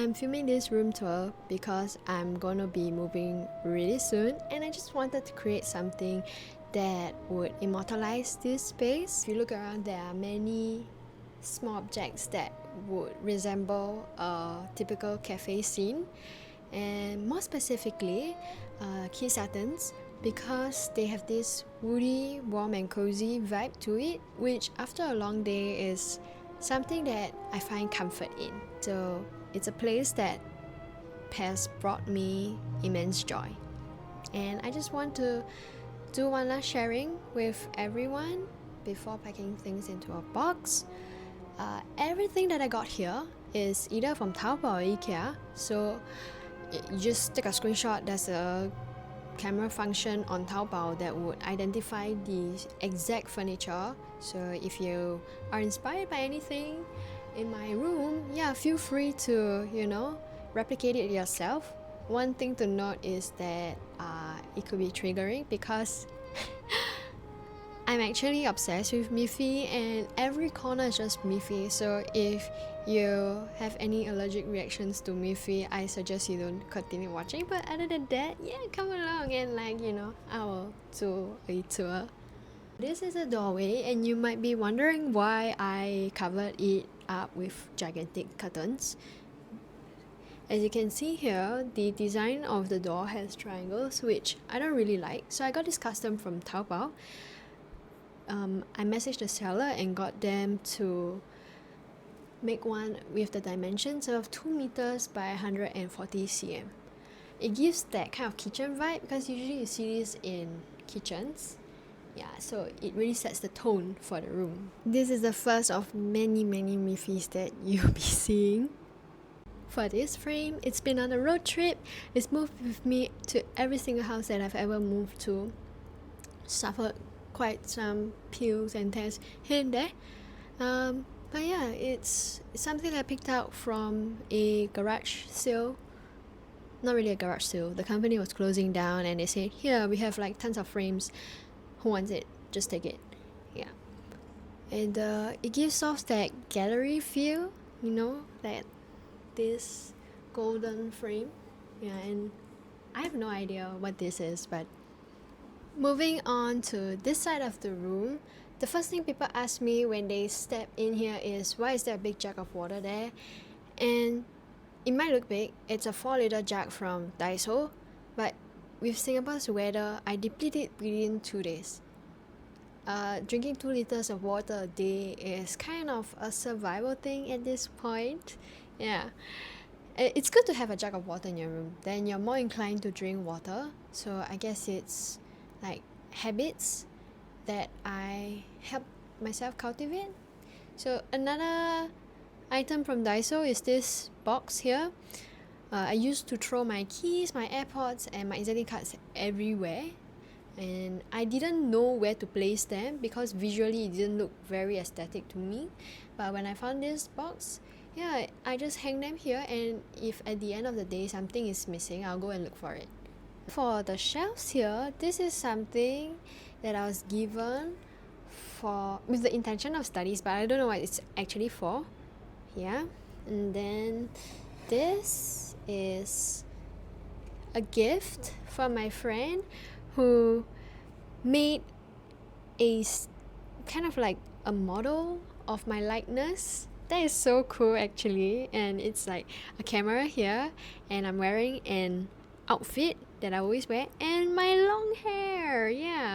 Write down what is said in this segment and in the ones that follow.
I'm filming this room tour because I'm gonna be moving really soon, and I just wanted to create something that would immortalize this space. If you look around, there are many small objects that would resemble a typical cafe scene, and more specifically kissatens, because they have this woody, warm and cozy vibe to it, which after a long day is something that I find comfort in. So it's a place that has brought me immense joy, and I just want to do one last sharing with everyone before packing things into a box. Everything that I got here is either from Taobao or IKEA, so you just take a screenshot. There's a camera function on Taobao that would identify the exact furniture. So if you are inspired by anything in my room, feel free to, replicate it yourself. One thing to note is that it could be triggering because I'm actually obsessed with Miffy, and every corner is just Miffy. So if you have any allergic reactions to Miffy, I suggest you don't continue watching. But other than that, come along and I will do a tour. This is a doorway, and you might be wondering why I covered it up with gigantic curtains. As you can see here, the design of the door has triangles, which I don't really like. So I got this custom from Taobao. I messaged the seller and got them to make one with the dimensions of 2 meters by 140 cm. It gives that kind of kitchen vibe because usually you see this in kitchens. So it really sets the tone for the room. This is the first of many Miffys that you'll be seeing. For this frame, it's been on a road trip. It's moved with me to every single house that I've ever moved to. Suffered quite some peels and tears here and there. But it's something I picked out from a garage sale. Not really a garage sale. The company was closing down and they said, here, we have tons of frames. Who wants it? Just take it. And it gives off that gallery feel, that this golden frame. And I have no idea what this is, but moving on to this side of the room, the first thing people ask me when they step in here is, why is there a big jug of water there? And it might look big. It's a 4-liter jug from Daiso, but with Singapore's weather, I deplete it within 2 days. Drinking 2 liters of water a day is kind of a survival thing at this point. It's good to have a jug of water in your room. Then you're more inclined to drink water. So I guess it's habits that I help myself cultivate. So another item from Daiso is this box here. I used to throw my keys, my AirPods and my EZ-Link cards everywhere, and I didn't know where to place them because visually it didn't look very aesthetic to me. But when I found this box, I just hang them here, and if at the end of the day something is missing, I'll go and look for it. For the shelves here, this is something that I was given with the intention of studies, but I don't know what it's actually for. And then this is a gift from my friend who made a kind of a model of my likeness. That is so cool actually, and it's a camera here, and I'm wearing an outfit that I always wear, and my long hair.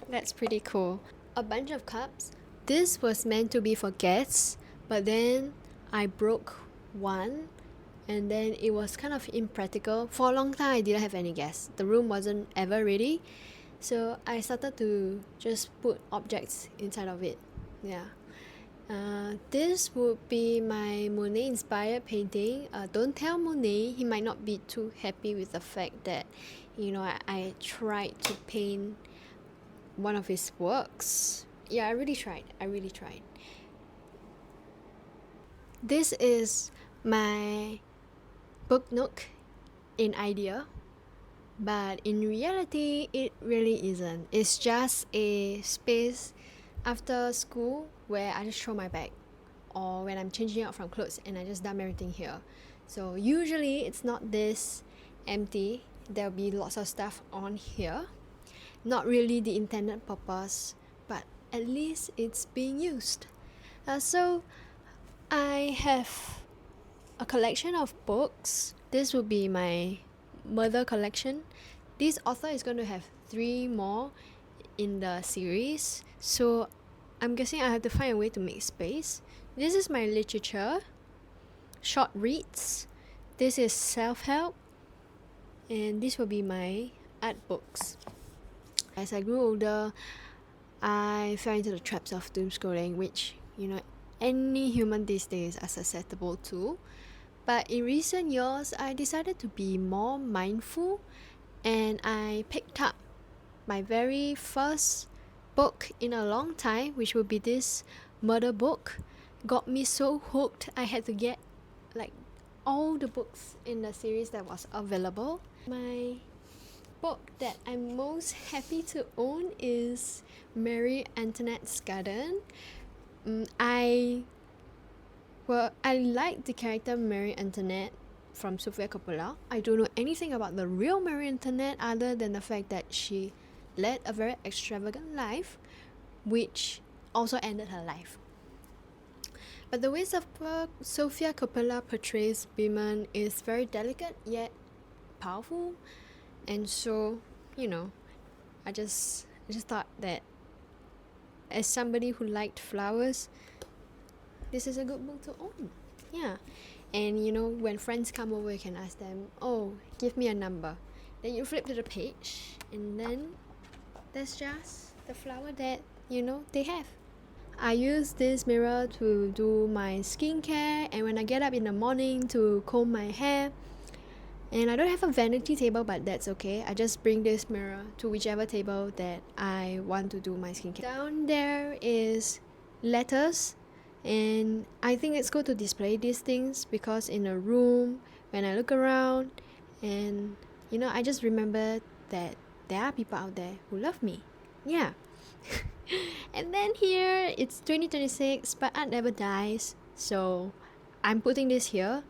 That's pretty cool. A bunch of cups. This was meant to be for guests, but then I broke one, and then it was kind of impractical. For a long time I didn't have any guests. The room wasn't ever ready, so I started to just put objects inside of it. This would be my Monet inspired painting. Don't tell Monet, he might not be too happy with the fact that I tried to paint one of his works. I really tried. This is my book nook in idea, but in reality it really isn't. It's just a space after school where I just throw my bag or when I'm changing out from clothes and I just dump everything here. So usually it's not this empty. There'll be lots of stuff on here. Not really the intended purpose, but at least it's being used. So I have a collection of books. This will be my mother collection. This author is going to have 3 more in the series, so I'm guessing I have to find a way to make space. This is my literature, short reads. This is self-help, and this will be my art books. As I grew older, I fell into the traps of doom scrolling, which, you know, any human these days are susceptible to. But in recent years, I decided to be more mindful, and I picked up my very first book in a long time, which would be this murder book. Got me so hooked, I had to get like all the books in the series that was available. My book that I'm most happy to own is Marie Antoinette's Garden. I like the character Marie Antoinette from Sofia Coppola. I don't know anything about the real Marie Antoinette other than the fact that she led a very extravagant life, which also ended her life. But the way Sofia Coppola portrays women is very delicate yet powerful, and so, you know, I just thought that as somebody who liked flowers, this is a good book to own. Yeah. And you know, when friends come over, you can ask them, oh, give me a number. Then you flip to the page, and then that's just the flower that, you know, they have. I use this mirror to do my skincare, and when I get up in the morning to comb my hair. And I don't have a vanity table, but that's okay. I just bring this mirror to whichever table that I want to do my skincare. Down there is letters, and I think it's good to display these things because in a room, when I look around, and you know, I just remember that there are people out there who love me. Yeah. And then here, it's 2026, but art never dies. So I'm putting this here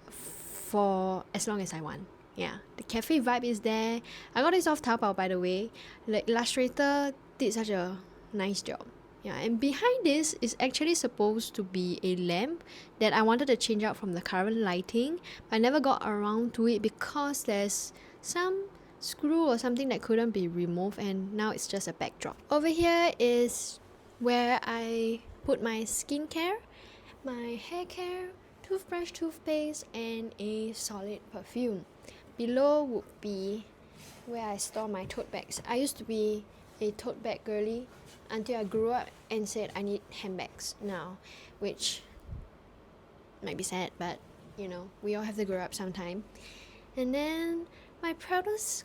for as long as I want. Yeah, the cafe vibe is there. I got this off Taobao, by the way. Like, Illustrator did such a nice job. Yeah, and behind this is actually supposed to be a lamp that I wanted to change out from the current lighting, but I never got around to it because there's some screw or something that couldn't be removed, and now it's just a backdrop. Over here is where I put my skincare, my hair care, toothbrush, toothpaste, and a solid perfume. Below would be where I store my tote bags. I used to be a tote bag girly until I grew up and said I need handbags now, which might be sad, but you know, we all have to grow up sometime. And then my proudest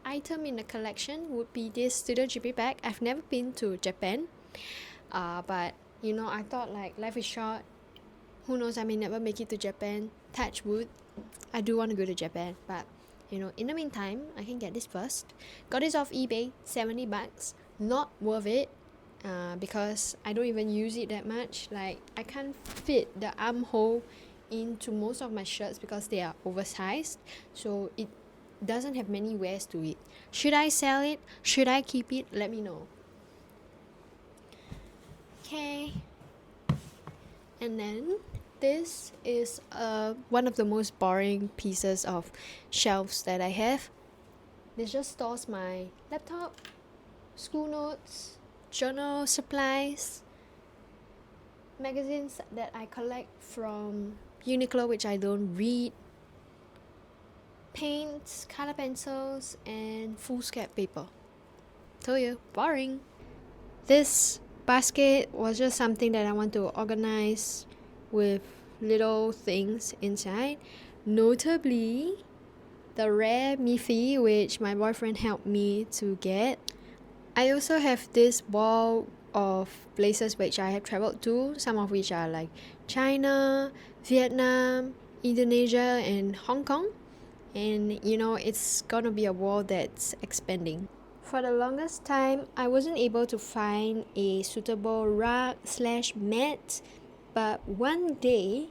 item in the collection would be this Studio Ghibli bag. I've never been to Japan, but you know, I thought like life is short. Who knows, I may never make it to Japan. Touch wood. I do want to go to Japan, but you know, in the meantime, I can get this first. Got this off eBay, $70. Not worth it, because I don't even use it that much. Like, I can't fit the armhole into most of my shirts because they are oversized, so it doesn't have many wears to it. Should I sell it? Should I keep it? Let me know. Okay. And then this is one of the most boring pieces of shelves that I have. This just stores my laptop, school notes, journal supplies, magazines that I collect from Uniqlo, which I don't read, paints, color pencils, and foolscap paper. Told you, boring. This basket was just something that I want to organize with little things inside, notably the rare Miffy, which my boyfriend helped me to get. I also have this wall of places which I have traveled to, some of which are like China, Vietnam, Indonesia, and Hong Kong. And you know, it's gonna be a wall that's expanding. For the longest time, I wasn't able to find a suitable rug/mat, but one day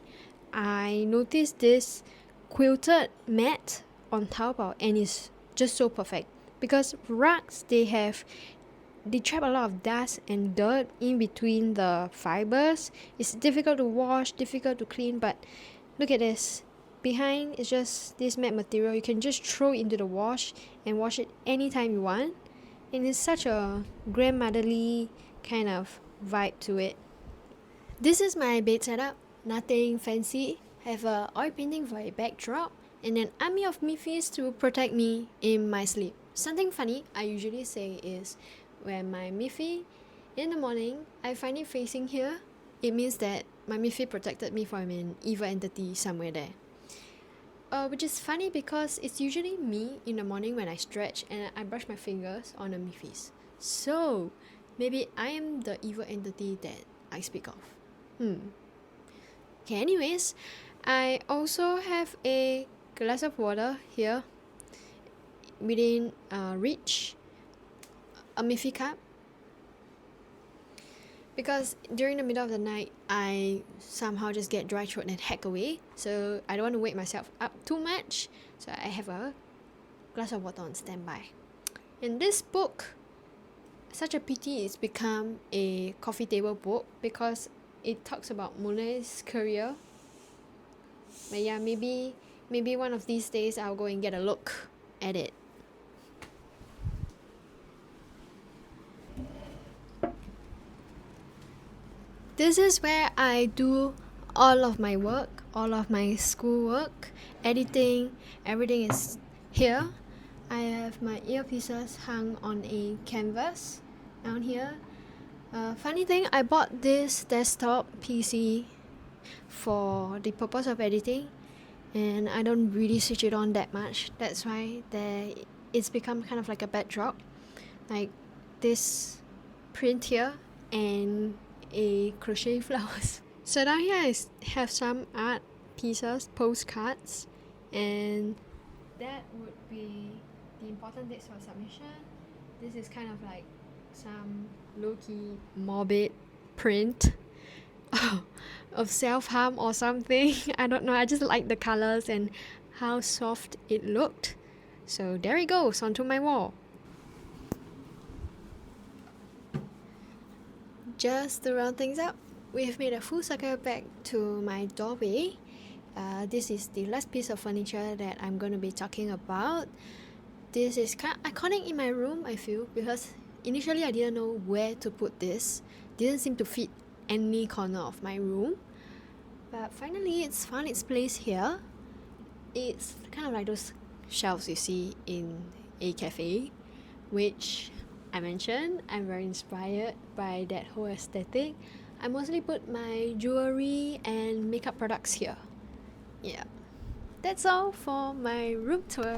I noticed this quilted mat on Taobao and it's just so perfect because rugs they trap a lot of dust and dirt in between the fibers. It's difficult to wash, difficult to clean, but look at this. Behind is just this matte material. You can just throw it into the wash and wash it anytime you want. And it's such a grandmotherly kind of vibe to it. This is my bed setup. Nothing fancy. Have a oil painting for a backdrop and an army of Mifis to protect me in my sleep. Something funny I usually say is when my Miffy in the morning I find it facing here, it means that my Miffy protected me from an evil entity somewhere there. Which is funny because it's usually me in the morning when I stretch and I brush my fingers on the Miffys. So maybe I am the evil entity that I speak of. Okay, anyways, I also have a glass of water here within reach, a Miffy cup, because during the middle of the night I somehow just get dry throat and hack away, so I don't want to wake myself up too much, so I have a glass of water on standby. And this book, such a pity it's become a coffee table book because it talks about Monet's career. But yeah, maybe one of these days I'll go and get a look at it. This is where I do all of my work, all of my schoolwork, editing, everything is here. I have my earpieces hung on a canvas down here. Funny thing, I bought this desktop PC for the purpose of editing and I don't really switch it on that much. That's why it's become kind of like a backdrop, like this print here and a crochet flowers. So down here I have some art pieces, postcards, and that would be the important dates for submission. This is kind of like some low-key morbid print of self-harm or something. I don't know, I just like the colors and how soft it looked. So there it goes onto my wall. Just to round things up, we have made a full circle back to my doorway. This is the last piece of furniture that I'm going to be talking about. This is kind of iconic in my room, I feel, because initially I didn't know where to put this. Didn't seem to fit any corner of my room. But finally it's found its place here. It's kind of like those shelves you see in a cafe, which I mentioned I'm very inspired by that whole aesthetic. I mostly put my jewelry and makeup products here. Yeah, that's all for my room tour.